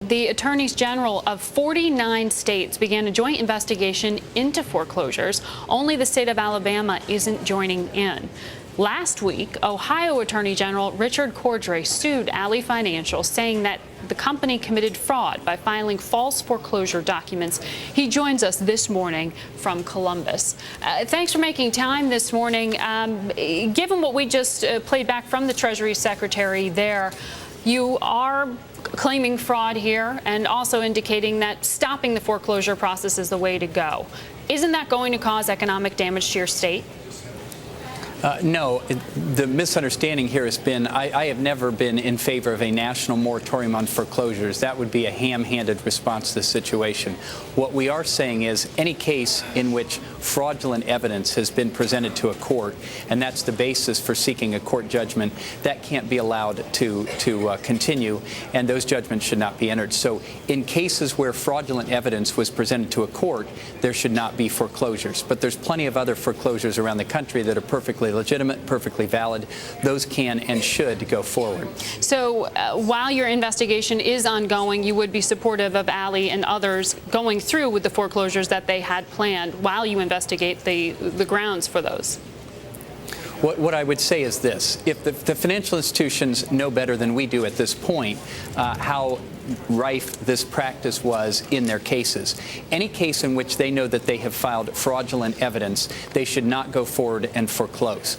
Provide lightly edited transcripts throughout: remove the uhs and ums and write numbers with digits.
the attorneys general of 49 states began a joint investigation into foreclosures. Only the state of Alabama isn't joining in. Last week, Ohio Attorney General Richard Cordray sued Ally Financial, saying that the company committed fraud by filing false foreclosure documents. He joins us this morning from Columbus. Thanks for making time this morning. Given what we just played back from the Treasury Secretary there, you are claiming fraud here and also indicating that stopping the foreclosure process is the way to go. Isn't that going to cause economic damage to your state? No, the misunderstanding here has been I have never been in favor of a national moratorium on foreclosures. That would be a ham-handed response to the situation. What we are saying is any case in which fraudulent evidence has been presented to a court, and that's the basis for seeking a court judgment, that can't be allowed to continue, and those judgments should not be entered. So in cases where fraudulent evidence was presented to a court, there should not be foreclosures. But there's plenty of other foreclosures around the country that are perfectly legitimate, perfectly valid. Those can and should go forward. So while your investigation is ongoing, you would be supportive of Ally and others going through with the foreclosures that they had planned while you investigate the grounds for those? What I would say is this. If the financial institutions know better than we do at this point how rife this practice was in their cases. Any case in which they know that they have filed fraudulent evidence, they should not go forward and foreclose.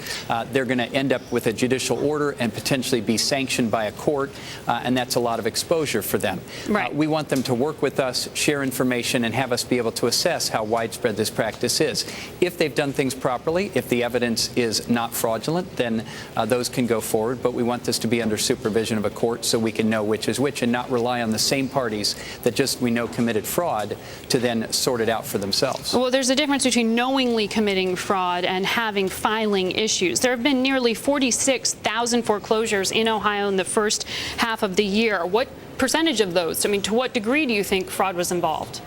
They're going to end up with a judicial order and potentially be sanctioned by a court, and that's a lot of exposure for them. Right. We want them to work with us, share information, and have us be able to assess how widespread this practice is. If they've done things properly, if the evidence is not fraudulent, then those can go forward, but we want this to be under supervision of a court so we can know which is which and not rely on the same parties that just we know committed fraud to then sort it out for themselves. Well, there's a difference between knowingly committing fraud and having filing issues. There have been nearly 46,000 foreclosures in Ohio in the first half of the year. What percentage of those, I mean, to what degree do you think fraud was involved?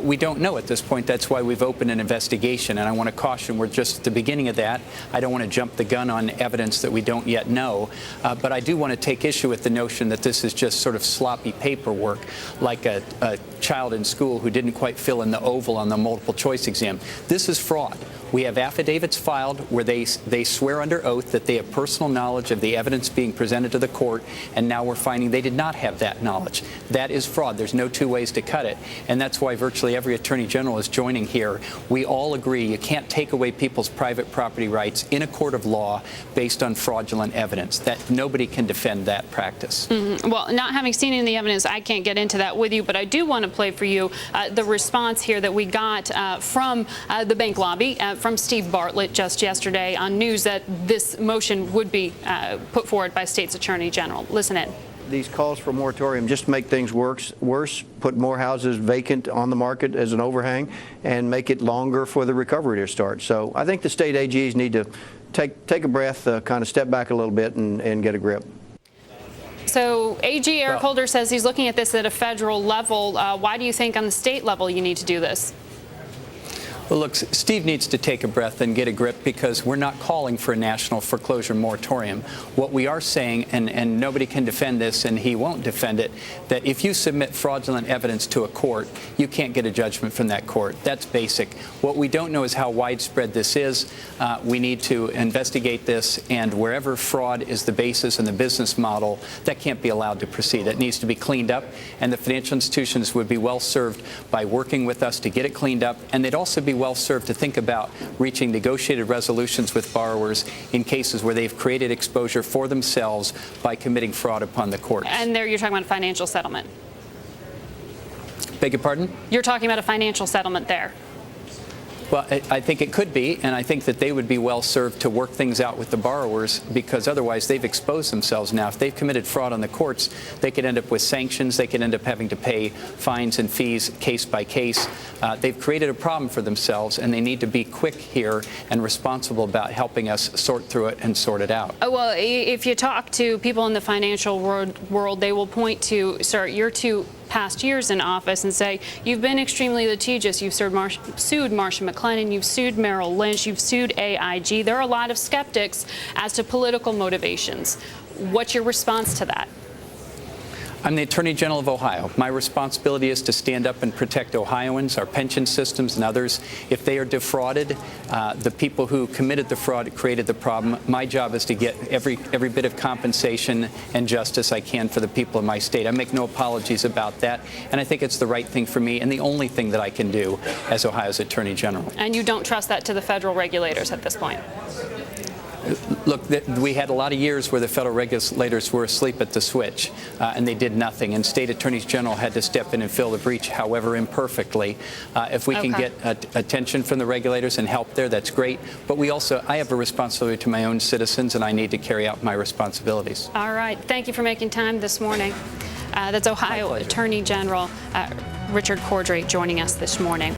We don't know at this point. That's why we've opened an investigation. And I want to caution, we're just at the beginning of that. I don't want to jump the gun on evidence that we don't yet know. But I do want to take issue with the notion that this is just sort of sloppy paperwork, like a child in school who didn't quite fill in the oval on the multiple choice exam. This is fraud. We have affidavits filed where they swear under oath that they have personal knowledge of the evidence being presented to the court, and now we're finding they did not have that knowledge. That is fraud. There's no two ways to cut it, and that's why virtually every attorney general is joining here. We all agree you can't take away people's private property rights in a court of law based on fraudulent evidence. That nobody can defend that practice. Mm-hmm. Well, not having seen any of the evidence, I can't get into that with you, but I do want to play for you the response here that we got from the bank lobby, from Steve Bartlett just yesterday on news that this motion would be put forward by state's attorney general. Listen in. These calls for moratorium just make things worse, put more houses vacant on the market as an overhang, and make it longer for the recovery to start. So I think the state AGs need to take a breath, kind of step back a little bit and get a grip. So AG Eric Holder says he's looking at this at a federal level. Why do you think on the state level you need to do this? Well, look, Steve needs to take a breath and get a grip because we're not calling for a national foreclosure moratorium. What we are saying, and nobody can defend this and he won't defend it, that if you submit fraudulent evidence to a court, you can't get a judgment from that court. That's basic. What we don't know is how widespread this is. We need to investigate this, and wherever fraud is the basis and the business model, that can't be allowed to proceed. It needs to be cleaned up, and the financial institutions would be well served by working with us to get it cleaned up, and they'd also be well served to think about reaching negotiated resolutions with borrowers in cases where they've created exposure for themselves by committing fraud upon the courts. And there you're talking about a financial settlement. Beg your pardon? You're talking about a financial settlement there. Well, I think it could be, and I think that they would be well served to work things out with the borrowers because otherwise they've exposed themselves now. If they've committed fraud on the courts, they could end up with sanctions. They could end up having to pay fines and fees case by case. They've created a problem for themselves, and they need to be quick here and responsible about helping us sort through it and sort it out. Well, if you talk to people in the financial world, they will point to, sir, your two past years in office and say, you've been extremely litigious. You've sued Marsha McLennan, you've sued Merrill Lynch, you've sued AIG. There are a lot of skeptics as to political motivations. What's your response to that? I'm the Attorney General of Ohio. My responsibility is to stand up and protect Ohioans, our pension systems, and others. If they are defrauded, the people who committed the fraud created the problem. My job is to get every bit of compensation and justice I can for the people of my state. I make no apologies about that, and I think it's the right thing for me and the only thing that I can do as Ohio's Attorney General. And you don't trust that to the federal regulators at this point? Look, we had a lot of years where the federal regulators were asleep at the switch, and they did nothing, and state attorneys general had to step in and fill the breach, however imperfectly. If we can get attention from the regulators and help there, that's great. But I have a responsibility to my own citizens, and I need to carry out my responsibilities. All right. Thank you for making time this morning. That's Ohio Attorney General Richard Cordray joining us this morning.